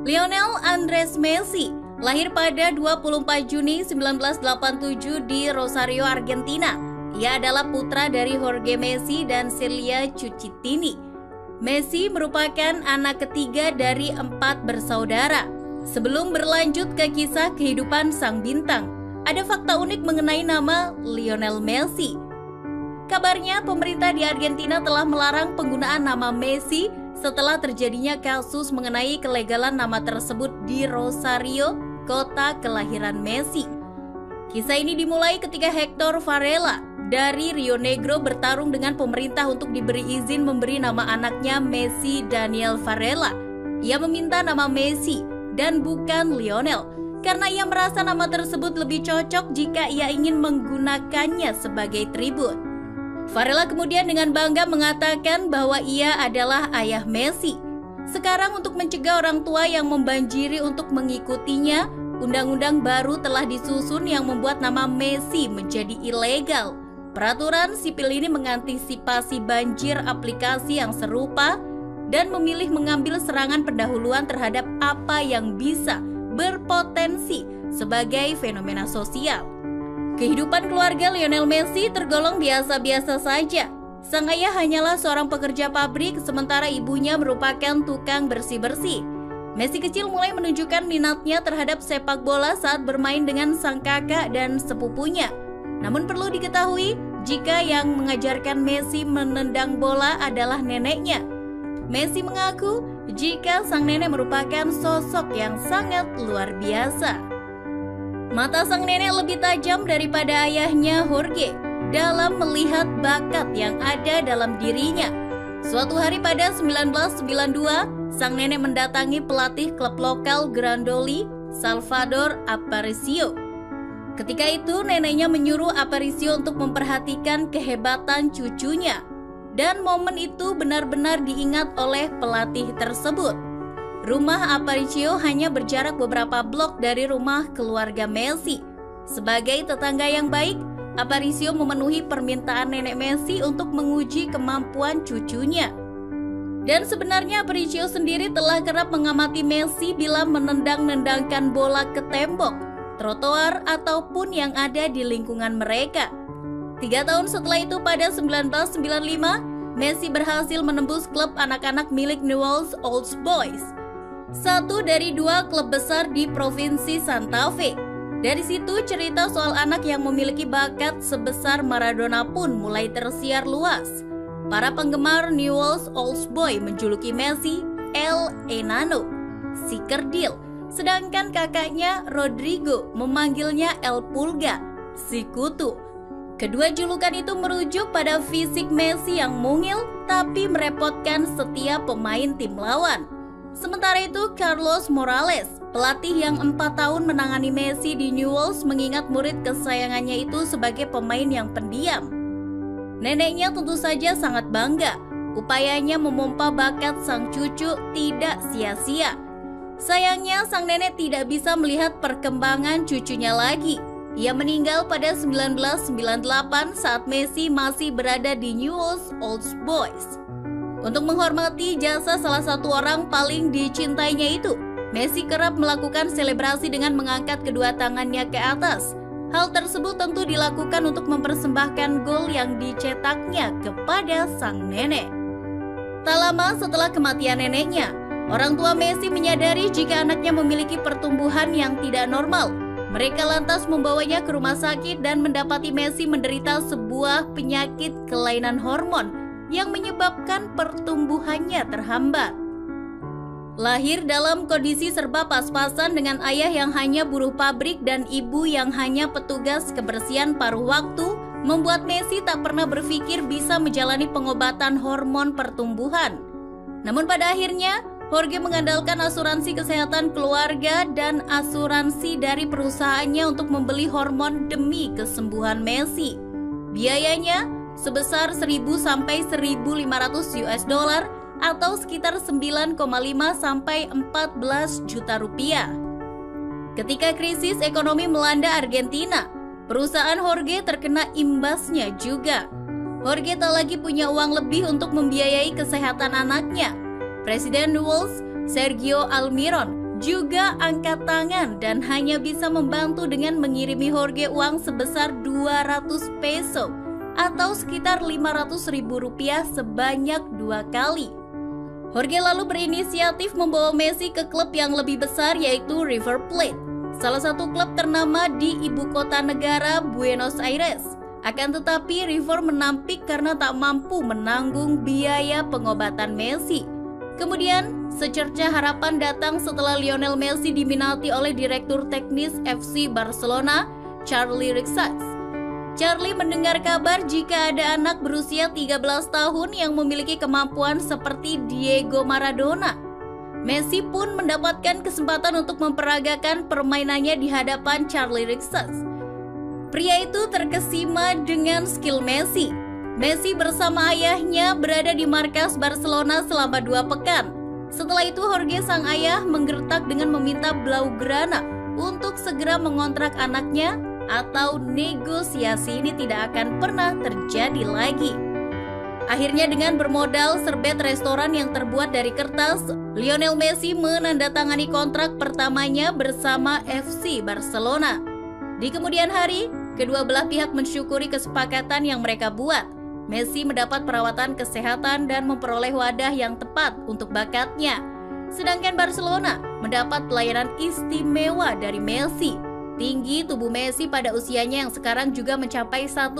Lionel Andres Messi lahir pada 24 Juni 1987 di Rosario, Argentina. Ia adalah putra dari Jorge Messi dan Celia Cucitini. Messi merupakan anak ketiga dari 4 bersaudara. Sebelum berlanjut ke kisah kehidupan sang bintang, ada fakta unik mengenai nama Lionel Messi. Kabarnya pemerintah di Argentina telah melarang penggunaan nama Messi setelah terjadinya kasus mengenai kelegalan nama tersebut di Rosario, kota kelahiran Messi. Kisah ini dimulai ketika Hector Varela dari Rio Negro bertarung dengan pemerintah untuk diberi izin memberi nama anaknya Messi Daniel Varela. Ia meminta nama Messi dan bukan Lionel karena ia merasa nama tersebut lebih cocok jika ia ingin menggunakannya sebagai tribut. Varela kemudian dengan bangga mengatakan bahwa ia adalah ayah Messi. Sekarang untuk mencegah orang tua yang membanjiri untuk mengikutinya, undang-undang baru telah disusun yang membuat nama Messi menjadi ilegal. Peraturan sipil ini mengantisipasi banjir aplikasi yang serupa dan memilih mengambil serangan pendahuluan terhadap apa yang bisa berpotensi sebagai fenomena sosial. Kehidupan keluarga Lionel Messi tergolong biasa-biasa saja. Sang ayah hanyalah seorang pekerja pabrik, sementara ibunya merupakan tukang bersih-bersih. Messi kecil mulai menunjukkan minatnya terhadap sepak bola saat bermain dengan sang kakak dan sepupunya. Namun perlu diketahui, jika yang mengajarkan Messi menendang bola adalah neneknya. Messi mengaku jika sang nenek merupakan sosok yang sangat luar biasa. Mata sang nenek lebih tajam daripada ayahnya Jorge dalam melihat bakat yang ada dalam dirinya. Suatu hari pada 1992, sang nenek mendatangi pelatih klub lokal Grandoli, Salvador Aparicio. Ketika itu neneknya menyuruh Aparicio untuk memperhatikan kehebatan cucunya. Dan momen itu benar-benar diingat oleh pelatih tersebut. Rumah Aparicio hanya berjarak beberapa blok dari rumah keluarga Messi. Sebagai tetangga yang baik, Aparicio memenuhi permintaan nenek Messi untuk menguji kemampuan cucunya. Dan sebenarnya Aparicio sendiri telah kerap mengamati Messi bila menendang-nendangkan bola ke tembok, trotoar ataupun yang ada di lingkungan mereka. 3 tahun setelah itu pada 1995, Messi berhasil menembus klub anak-anak milik Newell's Old Boys, satu dari 2 klub besar di Provinsi Santa Fe. Dari situ cerita soal anak yang memiliki bakat sebesar Maradona pun mulai tersiar luas. Para penggemar Newell's Old Boy menjuluki Messi El Enano, si kerdil, sedangkan kakaknya Rodrigo memanggilnya El Pulga, si kutu. Kedua julukan itu merujuk pada fisik Messi yang mungil tapi merepotkan setiap pemain tim lawan. Sementara itu Carlos Morales, pelatih yang 4 tahun menangani Messi di Newell's, mengingat murid kesayangannya itu sebagai pemain yang pendiam. Neneknya tentu saja sangat bangga. Upayanya memompa bakat sang cucu tidak sia-sia. Sayangnya sang nenek tidak bisa melihat perkembangan cucunya lagi. Ia meninggal pada 1998 saat Messi masih berada di Newell's Old Boys. Untuk menghormati jasa salah satu orang paling dicintainya itu, Messi kerap melakukan selebrasi dengan mengangkat kedua tangannya ke atas. Hal tersebut tentu dilakukan untuk mempersembahkan gol yang dicetaknya kepada sang nenek. Tak lama setelah kematian neneknya, orang tua Messi menyadari jika anaknya memiliki pertumbuhan yang tidak normal. Mereka lantas membawanya ke rumah sakit dan mendapati Messi menderita sebuah penyakit kelainan hormon yang menyebabkan pertumbuhannya terhambat. Lahir dalam kondisi serba pas-pasan dengan ayah yang hanya buruh pabrik dan ibu yang hanya petugas kebersihan paruh waktu, membuat Messi tak pernah berpikir bisa menjalani pengobatan hormon pertumbuhan. Namun pada akhirnya, Jorge mengandalkan asuransi kesehatan keluarga dan asuransi dari perusahaannya untuk membeli hormon demi kesembuhan Messi. Biayanya sebesar 1.000 sampai 1.500 US dollar atau sekitar 9,5 sampai 14 juta rupiah. Ketika krisis ekonomi melanda Argentina, perusahaan Jorge terkena imbasnya juga. Jorge tak lagi punya uang lebih untuk membiayai kesehatan anaknya. Presiden Newell's, Sergio Almiron, juga angkat tangan dan hanya bisa membantu dengan mengirimi Jorge uang sebesar 200 peso atau sekitar 500.000 rupiah sebanyak 2 kali. Jorge lalu berinisiatif membawa Messi ke klub yang lebih besar yaitu River Plate, salah satu klub ternama di ibu kota negara Buenos Aires. Akan tetapi River menampik karena tak mampu menanggung biaya pengobatan Messi. Kemudian, secerca harapan datang setelah Lionel Messi diminati oleh Direktur Teknis FC Barcelona, Charlie Rixach. Charlie mendengar kabar jika ada anak berusia 13 tahun yang memiliki kemampuan seperti Diego Maradona. Messi pun mendapatkan kesempatan untuk memperagakan permainannya di hadapan Charlie Rixach. Pria itu terkesima dengan skill Messi. Messi bersama ayahnya berada di markas Barcelona selama 2 pekan. Setelah itu Jorge sang ayah menggertak dengan meminta Blaugrana untuk segera mengontrak anaknya atau negosiasi ini tidak akan pernah terjadi lagi. Akhirnya dengan bermodal serbet restoran yang terbuat dari kertas, Lionel Messi menandatangani kontrak pertamanya bersama FC Barcelona. Di kemudian hari, kedua belah pihak mensyukuri kesepakatan yang mereka buat. Messi mendapat perawatan kesehatan dan memperoleh wadah yang tepat untuk bakatnya. Sedangkan Barcelona mendapat pelayanan istimewa dari Messi. Tinggi tubuh Messi pada usianya yang sekarang juga mencapai 1,7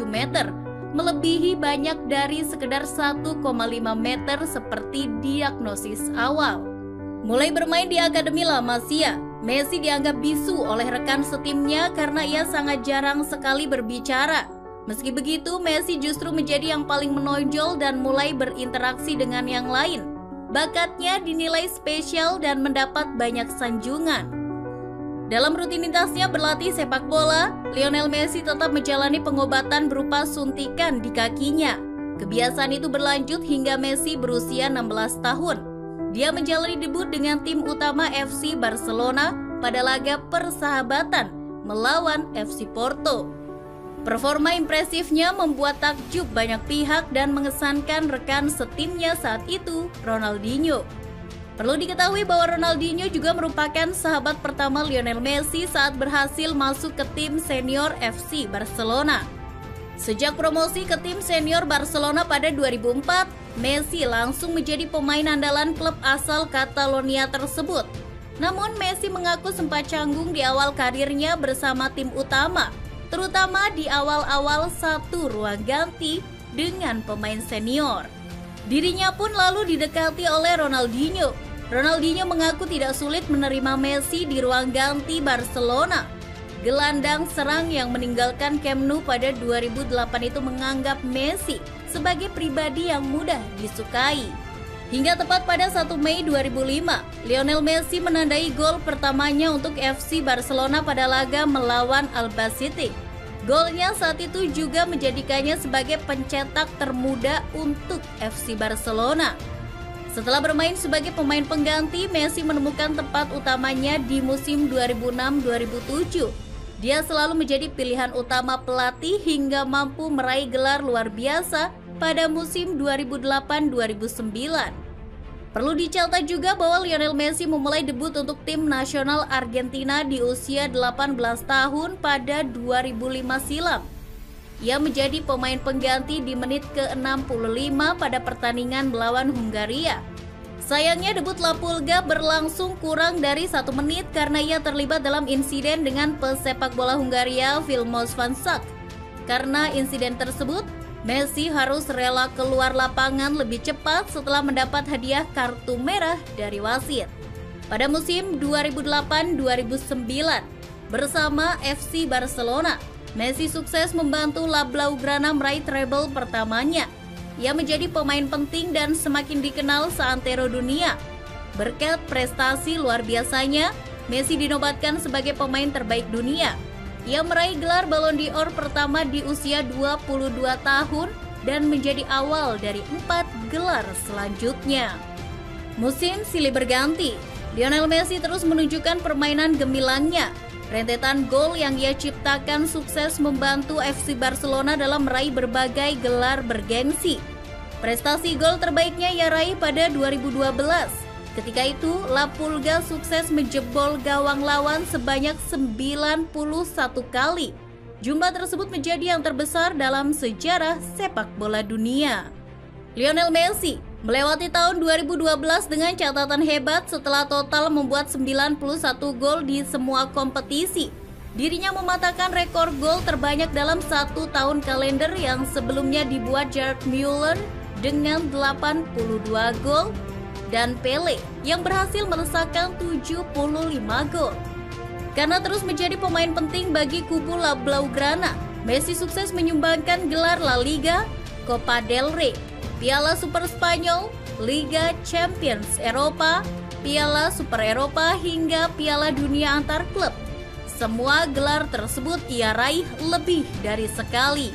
meter, melebihi banyak dari sekedar 1,5 meter seperti diagnosis awal. Mulai bermain di Akademi La Masia, Messi dianggap bisu oleh rekan setimnya karena ia sangat jarang sekali berbicara. Meski begitu, Messi justru menjadi yang paling menonjol dan mulai berinteraksi dengan yang lain. Bakatnya dinilai spesial dan mendapat banyak sanjungan. Dalam rutinitasnya berlatih sepak bola, Lionel Messi tetap menjalani pengobatan berupa suntikan di kakinya. Kebiasaan itu berlanjut hingga Messi berusia 16 tahun. Dia menjalani debut dengan tim utama FC Barcelona pada laga persahabatan melawan FC Porto. Performa impresifnya membuat takjub banyak pihak dan mengesankan rekan setimnya saat itu, Ronaldinho. Perlu diketahui bahwa Ronaldinho juga merupakan sahabat pertama Lionel Messi saat berhasil masuk ke tim senior FC Barcelona. Sejak promosi ke tim senior Barcelona pada 2004, Messi langsung menjadi pemain andalan klub asal Catalonia tersebut. Namun Messi mengaku sempat canggung di awal karirnya bersama tim utama, terutama di awal-awal satu ruang ganti dengan pemain senior. Dirinya pun lalu didekati oleh Ronaldinho. Ronaldinho mengaku tidak sulit menerima Messi di ruang ganti Barcelona. Gelandang serang yang meninggalkan Camp Nou pada 2008 itu menganggap Messi sebagai pribadi yang mudah disukai. Hingga tepat pada 1 Mei 2005, Lionel Messi menandai gol pertamanya untuk FC Barcelona pada laga melawan Albacete. Golnya saat itu juga menjadikannya sebagai pencetak termuda untuk FC Barcelona. Setelah bermain sebagai pemain pengganti, Messi menemukan tempat utamanya di musim 2006-2007. Dia selalu menjadi pilihan utama pelatih hingga mampu meraih gelar luar biasa pada musim 2008-2009. Perlu dicatat juga bahwa Lionel Messi memulai debut untuk tim nasional Argentina di usia 18 tahun pada 2005 silam. Ia menjadi pemain pengganti di menit ke-65 pada pertandingan melawan Hungaria. Sayangnya debut La Pulga berlangsung kurang dari 1 menit karena ia terlibat dalam insiden dengan pesepak bola Hungaria Vilmos van Sack. Karena insiden tersebut, Messi harus rela keluar lapangan lebih cepat setelah mendapat hadiah kartu merah dari wasit. Pada musim 2008-2009, bersama FC Barcelona, Messi sukses membantu La Blaugrana meraih treble pertamanya. Ia menjadi pemain penting dan semakin dikenal seantero dunia. Berkat prestasi luar biasanya, Messi dinobatkan sebagai pemain terbaik dunia. Ia meraih gelar Ballon d'Or pertama di usia 22 tahun dan menjadi awal dari 4 gelar selanjutnya. Musim silih berganti, Lionel Messi terus menunjukkan permainan gemilangnya. Rentetan gol yang ia ciptakan sukses membantu FC Barcelona dalam meraih berbagai gelar bergengsi. Prestasi gol terbaiknya ia raih pada 2012 Ketika itu, La Pulga sukses menjebol gawang lawan sebanyak 91 kali. Jumlah tersebut menjadi yang terbesar dalam sejarah sepak bola dunia. Lionel Messi melewati tahun 2012 dengan catatan hebat setelah total membuat 91 gol di semua kompetisi. Dirinya mematahkan rekor gol terbanyak dalam satu tahun kalender yang sebelumnya dibuat Gerd Müller dengan 82 gol dan Pele yang berhasil melesakkan 75 gol. Karena terus menjadi pemain penting bagi kubu La Blaugrana, Messi sukses menyumbangkan gelar La Liga, Copa del Rey, Piala Super Spanyol, Liga Champions Eropa, Piala Super Eropa hingga Piala Dunia antar klub. Semua gelar tersebut ia raih lebih dari sekali.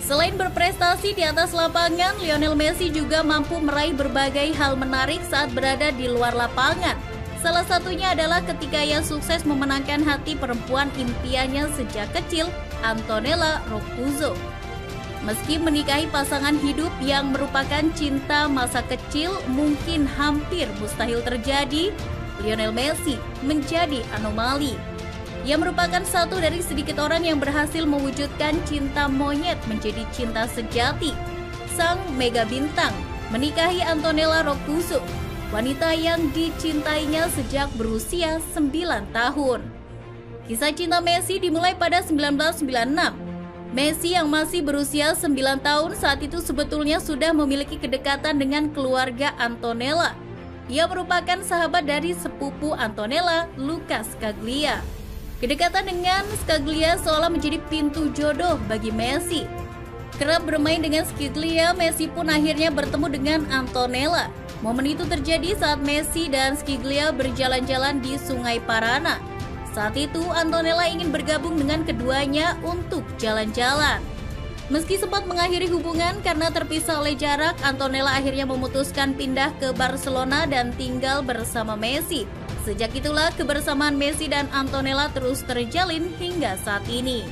Selain berprestasi di atas lapangan, Lionel Messi juga mampu meraih berbagai hal menarik saat berada di luar lapangan. Salah satunya adalah ketika ia sukses memenangkan hati perempuan impiannya sejak kecil, Antonella Roccuzzo. Meski menikahi pasangan hidup yang merupakan cinta masa kecil mungkin hampir mustahil terjadi, Lionel Messi menjadi anomali. Ia merupakan satu dari sedikit orang yang berhasil mewujudkan cinta monyet menjadi cinta sejati. Sang mega bintang menikahi Antonella Roccuzzo, wanita yang dicintainya sejak berusia 9 tahun. Kisah cinta Messi dimulai pada 1996. Messi yang masih berusia 9 tahun saat itu sebetulnya sudah memiliki kedekatan dengan keluarga Antonella. Ia merupakan sahabat dari sepupu Antonella, Luca Scaglia. Kedekatan dengan Scaglia seolah menjadi pintu jodoh bagi Messi. Kerap bermain dengan Scaglia, Messi pun akhirnya bertemu dengan Antonella. Momen itu terjadi saat Messi dan Scaglia berjalan-jalan di Sungai Parana. Saat itu, Antonella ingin bergabung dengan keduanya untuk jalan-jalan. Meski sempat mengakhiri hubungan karena terpisah oleh jarak, Antonella akhirnya memutuskan pindah ke Barcelona dan tinggal bersama Messi. Sejak itulah kebersamaan Messi dan Antonella terus terjalin hingga saat ini.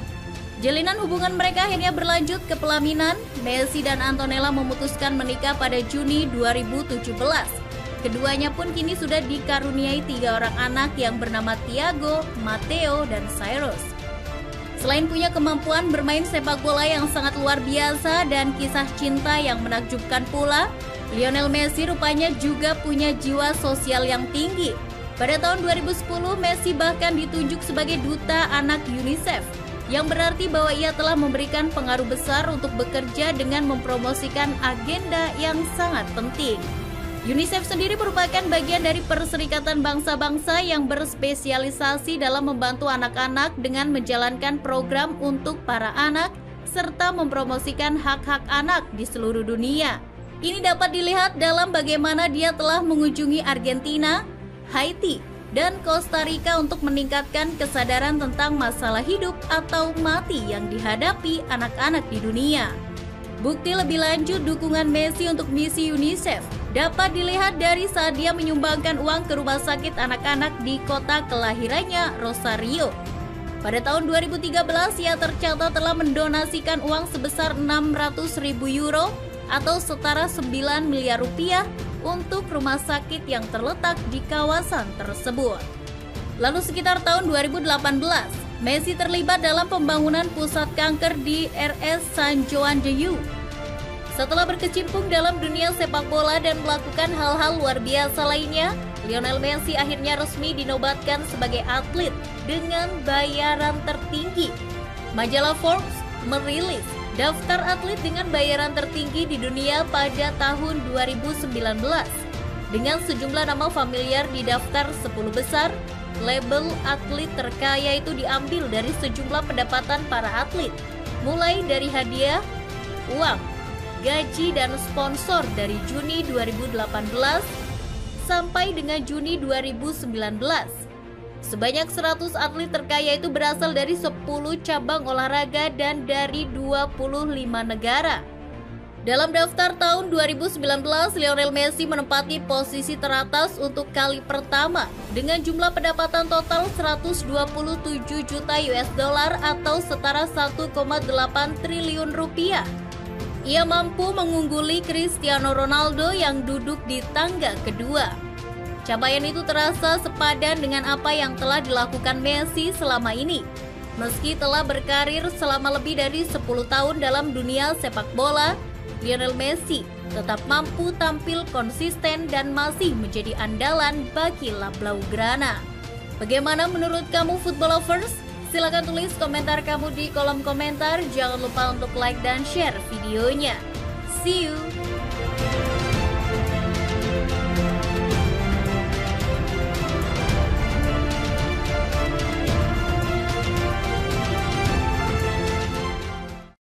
Jalinan hubungan mereka akhirnya berlanjut ke pelaminan. Messi dan Antonella memutuskan menikah pada Juni 2017. Keduanya pun kini sudah dikaruniai 3 orang anak yang bernama Thiago, Matteo, dan Cyrus. Selain punya kemampuan bermain sepak bola yang sangat luar biasa dan kisah cinta yang menakjubkan pula, Lionel Messi rupanya juga punya jiwa sosial yang tinggi. Pada tahun 2010, Messi bahkan ditunjuk sebagai duta anak UNICEF, yang berarti bahwa ia telah memberikan pengaruh besar untuk bekerja dengan mempromosikan agenda yang sangat penting. UNICEF sendiri merupakan bagian dari Perserikatan Bangsa-Bangsa yang berspesialisasi dalam membantu anak-anak dengan menjalankan program untuk para anak serta mempromosikan hak-hak anak di seluruh dunia. Ini dapat dilihat dalam bagaimana dia telah mengunjungi Argentina, Haiti, dan Costa Rica untuk meningkatkan kesadaran tentang masalah hidup atau mati yang dihadapi anak-anak di dunia. Bukti lebih lanjut dukungan Messi untuk misi UNICEF dapat dilihat dari saat dia menyumbangkan uang ke rumah sakit anak-anak di kota kelahirannya, Rosario. Pada tahun 2013, ia tercatat telah mendonasikan uang sebesar 600.000 euro atau setara 9 miliar rupiah untuk rumah sakit yang terletak di kawasan tersebut. Lalu sekitar tahun 2018, Messi terlibat dalam pembangunan pusat kanker di RS San Joan de Dieu. Setelah berkecimpung dalam dunia sepak bola dan melakukan hal-hal luar biasa lainnya, Lionel Messi akhirnya resmi dinobatkan sebagai atlet dengan bayaran tertinggi. Majalah Forbes merilis daftar atlet dengan bayaran tertinggi di dunia pada tahun 2019. Dengan sejumlah nama familiar di daftar 10 besar, label atlet terkaya itu diambil dari sejumlah pendapatan para atlet, mulai dari hadiah, uang, gaji, dan sponsor dari Juni 2018 sampai dengan Juni 2019. Sebanyak 100 atlet terkaya itu berasal dari 10 cabang olahraga dan dari 25 negara. Dalam daftar tahun 2019, Lionel Messi menempati posisi teratas untuk kali pertama dengan jumlah pendapatan total 127 juta US dollar atau setara 1,8 triliun rupiah. Ia mampu mengungguli Cristiano Ronaldo yang duduk di tangga kedua. Capaian itu terasa sepadan dengan apa yang telah dilakukan Messi selama ini. Meski telah berkarir selama lebih dari 10 tahun dalam dunia sepak bola, Lionel Messi tetap mampu tampil konsisten dan masih menjadi andalan bagi La Blaugrana. Bagaimana menurut kamu football lovers? Silahkan tulis komentar kamu di kolom komentar. Jangan lupa untuk like dan share videonya. See you!